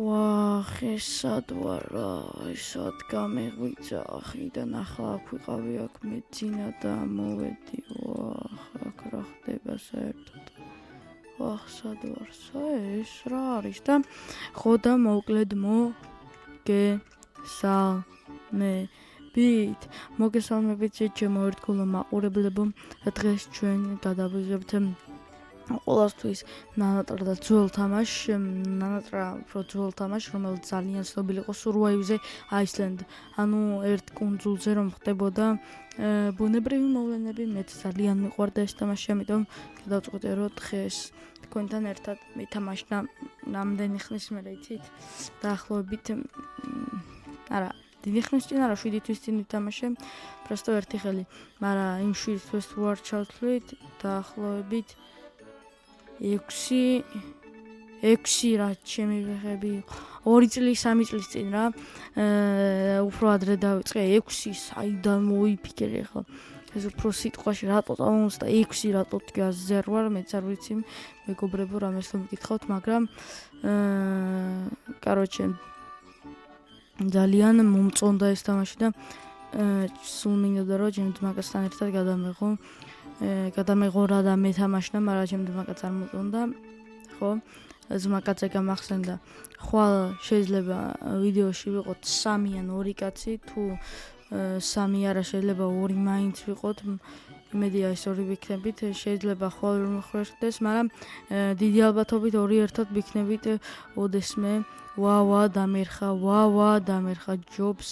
ვახ, ეს სად ვარ რა, სად გამეღვიძა, ახიდან ახლა აქ ვიყავი, აქ მეძინა და მოვედი, აქ რა ხდება საერთოდ. ვახ, სად ვარ, ეს რა არის და ხო და მოკლედ მოგესალმებით ჩემო ერთგულო მაყურებლებო, დღეს ჩვენ გადავიღებთ ყოველთვის ნანატრა და ძველ თამაშს, რომელიც ძალიან ცნობილი იყო Survive-ზე Iceland, ანუ ერთ კუნძულზე რომ ხდებოდა ბუნებრივი მოვლენები, მეც ძალიან მიყვარდა ეს თამაში, ამიტომ გადავწყვიტე რომ დღეს თქვენთან ერთად მითამაშნა რამდენი ხნის მერე იცით? დაახლოებით დიდი ხნის წინ არა, 7 თვის წინ ვითამაშე, პროსტო ერთი ხელი, მაგრამ იმ 7 თვის თუ არ ჩავთვლით, დაახლოებით 6 რა ჩემი ვეხები იყო 2 წლის 3 წლის წინ რა უფრო ადრე დავიწყე 6 საიდან მოიფიქრე ახლა ეს უფრო სიტყვაში რატო წამოსდა 6 რატო დგაზე არ ვარ მეც არ ვიცი მეგობრებო რამეს რომ მკითხავთ მაგრამ ძალიან მომწონდა ეს თამაში და სულ მინდოდა რომ ჩემ ძმაკაცთან ერთად გადამეღო რა და მეთამაშნა, მაგრამ ჩემ ძმაკაც არ მოწონდა, ხო? ძმაკაცზე გამახსენდა. ხვალ შეიძლება ვიდეოში ვიყოთ 3 ან 2 კაცი, თუ 3 არა შეიძლება 2 მაინც ვიყოთ. იმედია ეს 2 ვიქნებით, შეიძლება ხვალ რომ ხვერხდეს, მაგრამ დიდი ალბათობით 2 ერთად ვიქნებით ოდესმე. დამერხა ჯობს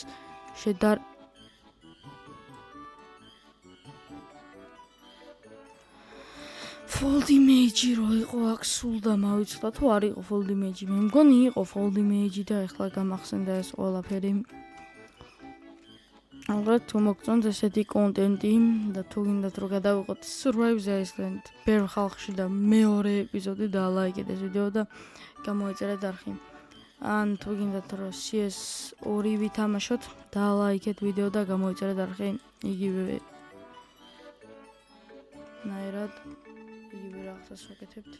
Fold image რო იყო აქ სულ და მავიწყდა თუ არ იყო fold image მე მგონი იყო fold image და ეხლა გამახსენდა ეს ყველაფერი აღარ თუ მოგწონთ ესეთი კონტენტი და თუ გინდათ რომ გადავიყოთ Survive-ზე Iceland ბევრ ხალხში და მეორე ეპიზოდი დაალაიქეთ ეს ვიდეო და გამოეწერეთ არხი ან თუ გინდათ რომ CS2 ვითამაშოთ დაალაიქეთ ვიდეო და გამოეწერეთ არხი იგივე ნაირად იგივე რაღაცას ვაკეთებთ.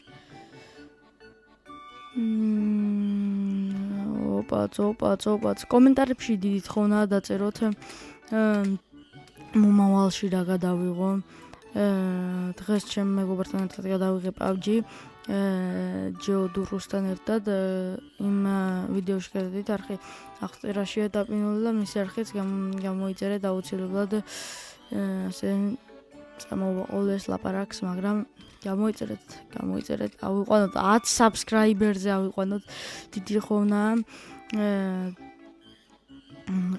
ოპაც. კომენტარებში დიდი თხოვნა დაწეროთ. მომავალში რა გადავიღო. დღეს ჩემ მეგობრთან ერთად გადავიღე PUBG. ჯეოდურუსთან ერთად იმ ვიდეოში გადადით არხი აღწერაშია დაპირული და მის არხიც გამოიწერეთ აუცილებლად ასე წამოვაყოლეს ლაპარაკს, მაგრამ გამოიწერეთ, ავიყვანოთ 10 subscriber-ზე ავიყვანოთ დიდი ხოვნაა.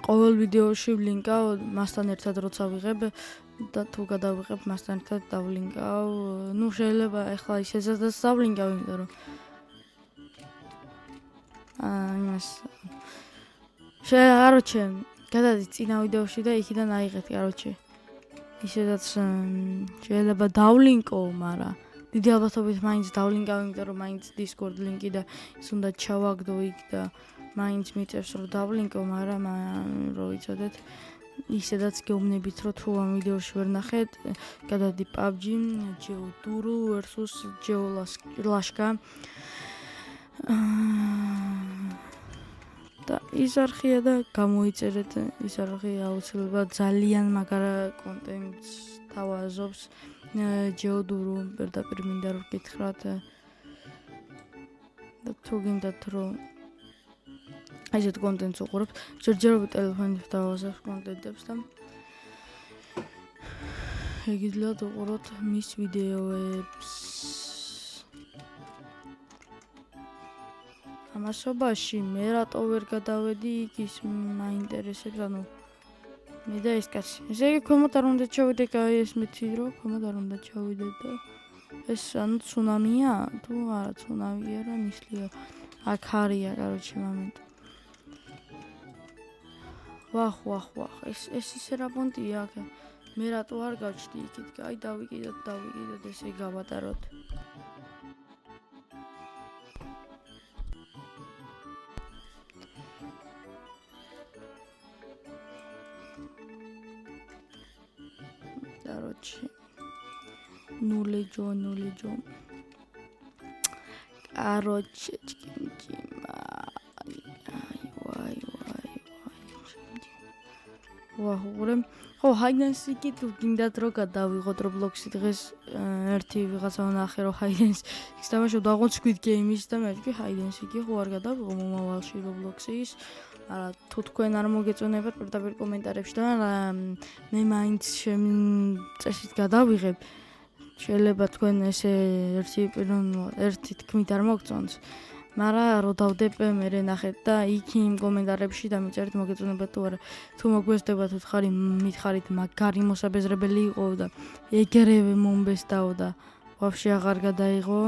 ყოველ ვიდეოში ვლინკავ მასთან ერთად როცა ვიღებ და თუ გადავიღებ მასთან ერთად დავლინკავ. ნუ შეიძლება ახლა ისედაც დავლინკავ, იმიტომ რომ იმას გადადით წინა ვიდეოში და იქიდან აიღეთ, ისედაც შეიძლება დავლინკო, მაგრამ დიდი ალბათობით მაინც დავლინკავ, იმიტომ რომ მაინც Discord ლინკი და ის უნდა ჩავაგდო იქ და მაინც მიწევს რომ დავლინკო, მაგრამ რო იცოდეთ, ისედაც გეუბნებით რომ თუ ამ ვიდეოში ვერ ნახეთ, გადადი PUBG, ჯეოდურუ versus ჯეოლაშკა. და ის არხია და გამოიწერეთ ის არხი აუცილებლად ძალიან მაგარა კონტენტს თავაზობს ჯეოდურუ პირდაპირ მინდა რომ გითხრათ და თუ გინდათ რომ ესეთ კონტენტს უყურებთ ჯერჯერობით ტელეფონით დავაზავთ კონტენტებს და ეგიდლად უყუროთ მის ვიდეოებს ამასობაში მე რატო ვერ გადავედი იქ ის მაინტერესებს ანუ მე და ეს კაცი ესე იგი ქვემოთ არ უნდა ჩავიდე ეს მეთქი რომ ქვემოთ არ უნდა ჩავიდე და ეს ანუ ცუნამია თუ არა ცუნამია რა ნისლია აქ არია მომენტ ვახ ეს ისე რა პონტია აქ მე რატო არ გავჩდი იქით კაი დავიკიდოთ ესე გავატაროთ ნულეჯო Короче, ვაჰურე. ხო, ჰაიდენსიკი თუ გინდათ რომ გადავიღოთ Roblox-ი დღეს ერთი ვიღაცა ვნახე რომ ჰაიდენსიკს დამაშავდა აღონ Squid Game-ის და მე ვთქვი ჰაიდენსიკი ხო არ გადავიღო მომავალში Roblox-ის. არა თუ თქვენ არ მოგეწონებათ პირდაპირ კომენტარებში და მე მაინც წესით გადავიღებ. შეიძლება თქვენ ესე ერთი თქმით არ მოგწონს. მაგრამ რო დავდებ მე ნახეთ და იქ იმ კომენტარებში დამიწერეთ მოგეწონებათ თუ არა. თუ მოგვესდება თუ მითხარით მაგარი მოსაბეზრებელი იყო და ეგრევე მომბესდაო და ვაფშე აღარ გადაიღო.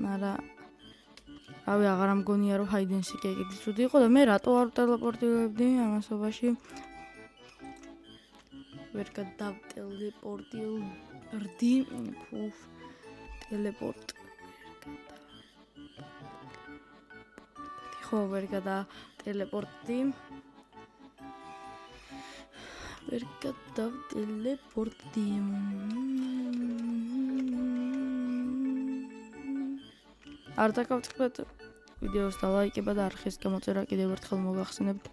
მაგრამ რავი აღარ ამგონია რომ ჰაიდენსიკი ეგეთი ცუდი იყო და მე რატო არ ტელეპორტირებდი ამასობაში ვერ გადავტელეპორტირდი ფუფ ტელეპორტ ხო ვერ გადავტელეპორტდი არ დაგავწყდეთ ვიდეოს და ლაიკება და არხის გამოწერა კიდევ ერთხელ მოგახსენებთ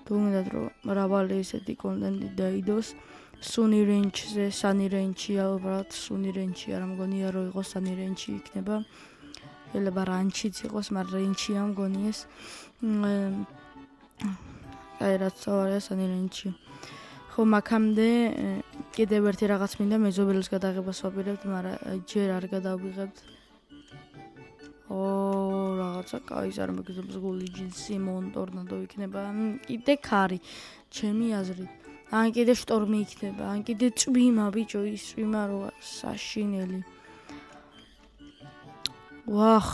თუ უნდათ რომ მრავალი ესეთი კონტენტი დაიდოს სუნი რენჩზე სანი რენჩი ალბათ სუნი რენჩი არ მგონია რომ იყოს სანი რენჩი იქნება შეიძლება რანჩიც იყოს მაგრამ რენჩია მგონი ეს აი რაც სწორია სანი რენჩი ხო მაგამდე კიდევ ერთი რაღაც მინდა მეზობელის გადაღებას ვაპირებთ მაგრამ ჯერ არ გადავიღებთ რაღაცა კაის არ მეგზობს გული ჯინსი მონტორნადო იქნება კიდე ქარი ჩემი აზრით ან კიდე შტორმი იქნება ან კიდე წვიმა ბიჭო ის წვიმა როა საშინელი ვახ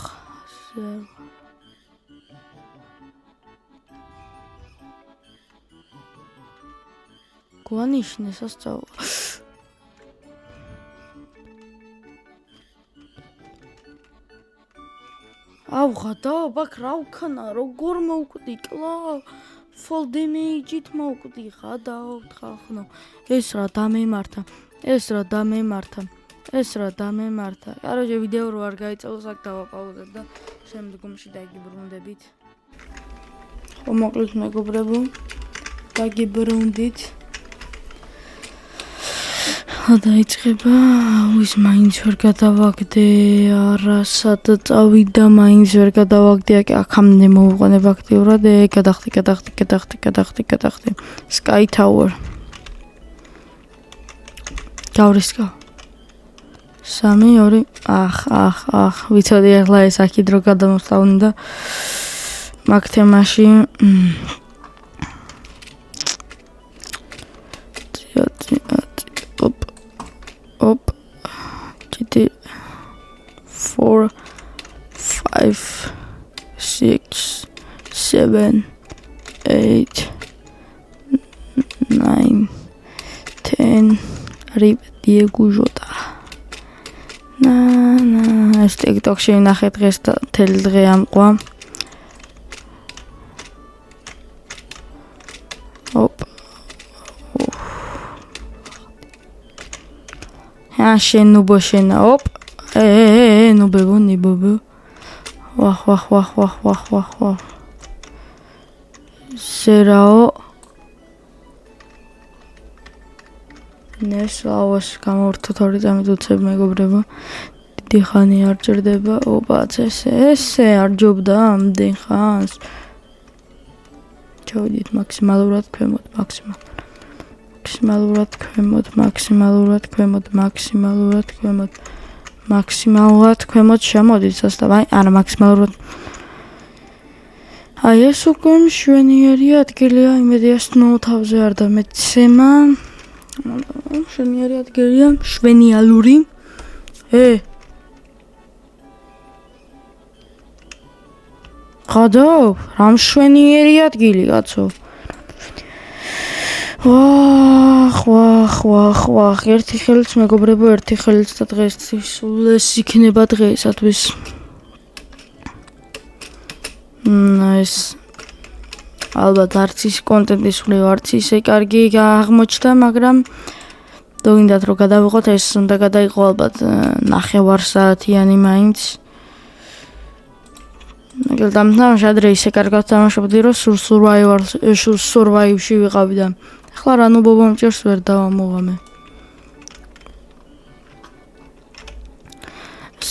გვანიშნე სასწაულა ავღადა ბაქ რა ვქნა როგორ მოვკვდი კლა full damage-ით მოვკვდი ღადაო ხახნო ეს რა დამემართა კაროჯე ვიდეო რო არ გაიწევს აქ დავაპაუზებ და შემდგომში დაგიბრუნდებით ხო მოკლედ მეგობრებო დაგიბრუნდით დაიწყება ის მაინც ვერ გადავაგდე არასად წავიდა მაინც ვერ გადავაგდე აქამდე მოვუყენებ აქტიურად გადახდი Sky Tower გავრისკა 3 2 ახ ვიცოდი ახლა ეს აქ დრო გადამოსწავლინდა მაგ თემაში Up, 4, 5, 6, 7, 8, 9, 10. რიბდიე გუჟოტა. ეს TikTok-ში ნახე დღეს და თელი დღე ამყვა. შენუბო შენა ოპ ნუბებო ვახ სერაო ნესაოს გამორთოთ ორი წამით უცებ მეგობრებო დიდი ხანი არ ჭირდება ოპაც ესე არ ჯობდა ამდენ ხანს ჩავიდით მაქსიმალურად ქვემოთ მაქსიმალურად ქვემოთ შემოდით სასტავ არა მაქსიმალურად აი ეს უკვე მშვენიერი ადგილია იმედია სნოუთავზე არ დამეცემა მშვენიერი ადგილია მშვენიალური ხადო რა მშვენიერი ადგილი კაცო ვახ ერთი ხელიც მეგობრებო ერთი ხელიც და დღეს სულ ეს იქნება დღეისათვის ეს ალბათ არც ის კონტენტის მხრივ არც ისე კარგი აღმოჩნდა მაგრამ დოგინდათ რომ გადავიღოთ ეს უნდა გადაიყო ალბათ 9 საათიანი მაინც მაგალითად ამ თამაშს ადრე ისე კარგად თამაშობდი რომ survive-ში ვიყავი და ახლა რა ნუბობა მჭირს ვერ დავამოღამე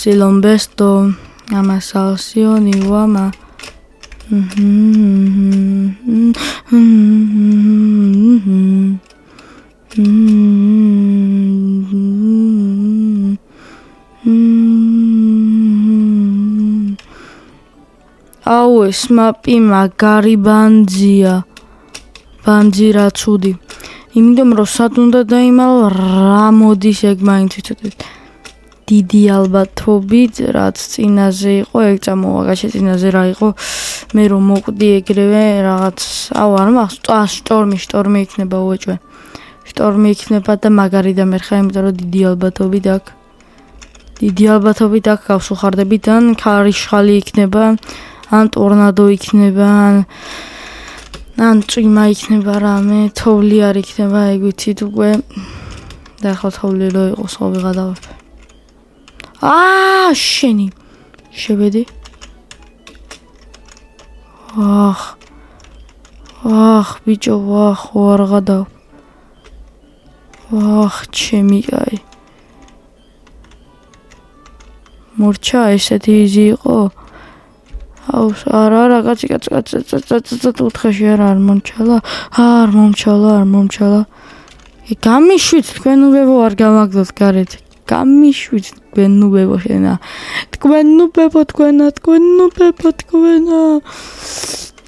Silombesto amasalsioni uama აუ ეს მაპი მაგარი ბანძია ბანძი რა ცუდი იმიტომ რომ სად უნდა დაიმალო რა მოდის ეგ მაინც ვიცოდეთ დიდი ალბათობით რაც წინაზე იყო ეგ წამოვაგაშე წინაზე რა იყო მე რომ მოკვდი ეგრევე რაღაც აუ არ მახსოვს შტორმი იქნება უეჭვე შტორმი იქნება და მაგარი და მერხა იმიტომ რომ დიდი ალბათობით აქ გავსუხარდებით ან ქარიშხალი იქნება ან ტორნადო იქნება ან წვიმა იქნება რამე თოვლი არ იქნება ეგ ვიცით უკვე და ახლა თოვლი რო იყოს ხო ვიღადავებ შენი შევედი ბიჭო არ გადავ ჩემი კაი მორჩა ესეთი იზი იყო არა კაცი უთხეში არ მომჩალა გამიშვით თქვენ უბებო არ გამაგდოთ გარეთ გამიშვით თქვენ უბებო შენა თქვენ უბებო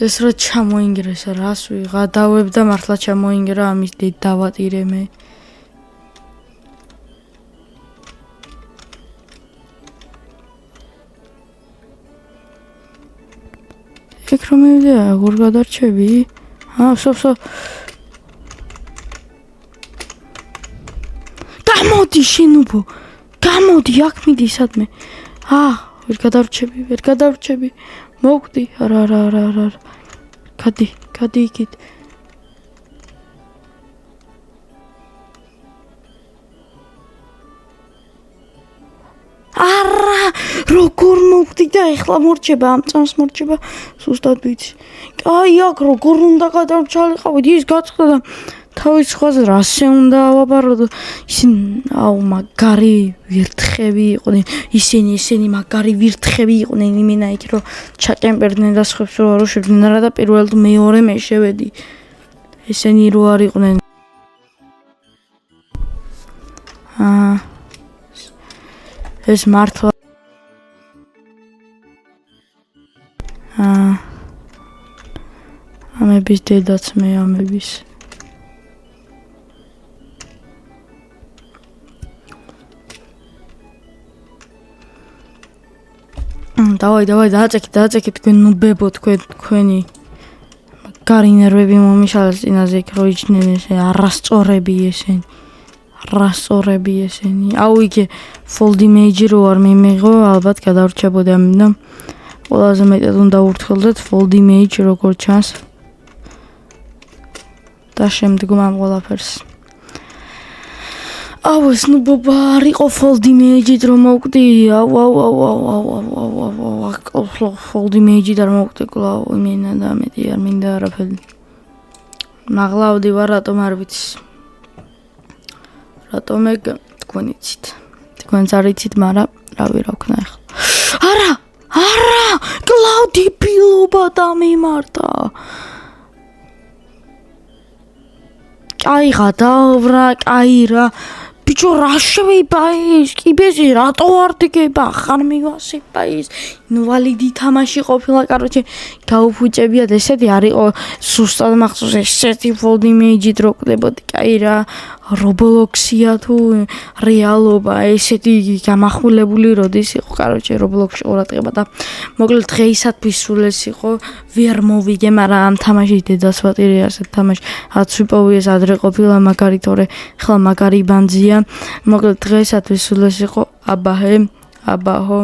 ეს რა ჩამოინგრეს რას ვიღადავებ და მართლა ჩამოინგრა ამის დიდ დავატირე მე ეგ რომ მივიდა როგორ გადარჩები? სოფსო. გამოდი შენუბო. გამოდი აქ მიდი სადმე. ვერ გადარჩები. მოვკვდი. არა. გადი იქით. როგორ მოვკვდი და ეხლა მორჩება ამ წამს მორჩება სუსტად ვიცი. აი აქ როგორ უნდა გადარჩალიყავით ის გაწყდა და თავის სხვაზე რასე უნდა ავაბარო ისინი მაგარი ვირთხები იყვნენ ისინი მაგარი ვირთხები იყვნენ იმენაით რომ ჩაკემპერდნენ და სხვებს რო აროშებდნენ არა და პირველად მეორე მე შევედი ესენი რო არ იყვნენ ეს მართლა ამების დედაც მე ამების დავაი დააწექით თქვენ ნუბებო თქვენი მაგარი ნერვები მომიშალეს წინაზე იქ რო იჩნენ ესე არასწორები ესენი აუ იქე fall damage რო არ მიმიღო ალბათ გადავრჩებოდი ამიტომ ყველაზე მეტად უნდა ურთქელდეთ fall damage როგორ ჩანს და შემდგომ ამ ყველაფერს ეს ნუბობა არ იყო fall damage-ით რომ მოვკვდი fall damage-ით არ მოვკვდი კლავ იმენა და მეტი არ მინდა არაფერი მაღლავდი ვარ რატომ არ ვიცი რატომ ეგ თქვენ იცით თქვენც არ იცით მაგრამ რავი რა ვქნა ახლა არა კლაუდი ფილობა დამიმართა კაი გადავრა კაი რა ბიჭო რა შევა ის კიბეზე რატო არ დგება ხარ მივასება ის ინვალიდი თამაში ყოფილა კაროჩე გაუფუჭებიათ ესეთი არ იყო სუსტად მახსოვს ესეთი fall damage-ით რო კვდებოდი კაი რა Roblox-ია თუ რეალობა ესეთი გამახვილებული როდის იყო კაროჩე Roblox-ში ყურადღება და მოკლედ დღეისათვის სულ ეს იყო ვერ მოვიგე მაგრამ ამ თამაშის დედას ვატირე ასეთ თამაში აცვიპოვი ეს ადრე ყოფილა მაგარი თორე ხლა მაგარი ბანძია მოკლედ დღეისათვის სულ ეს იყო აბაჰო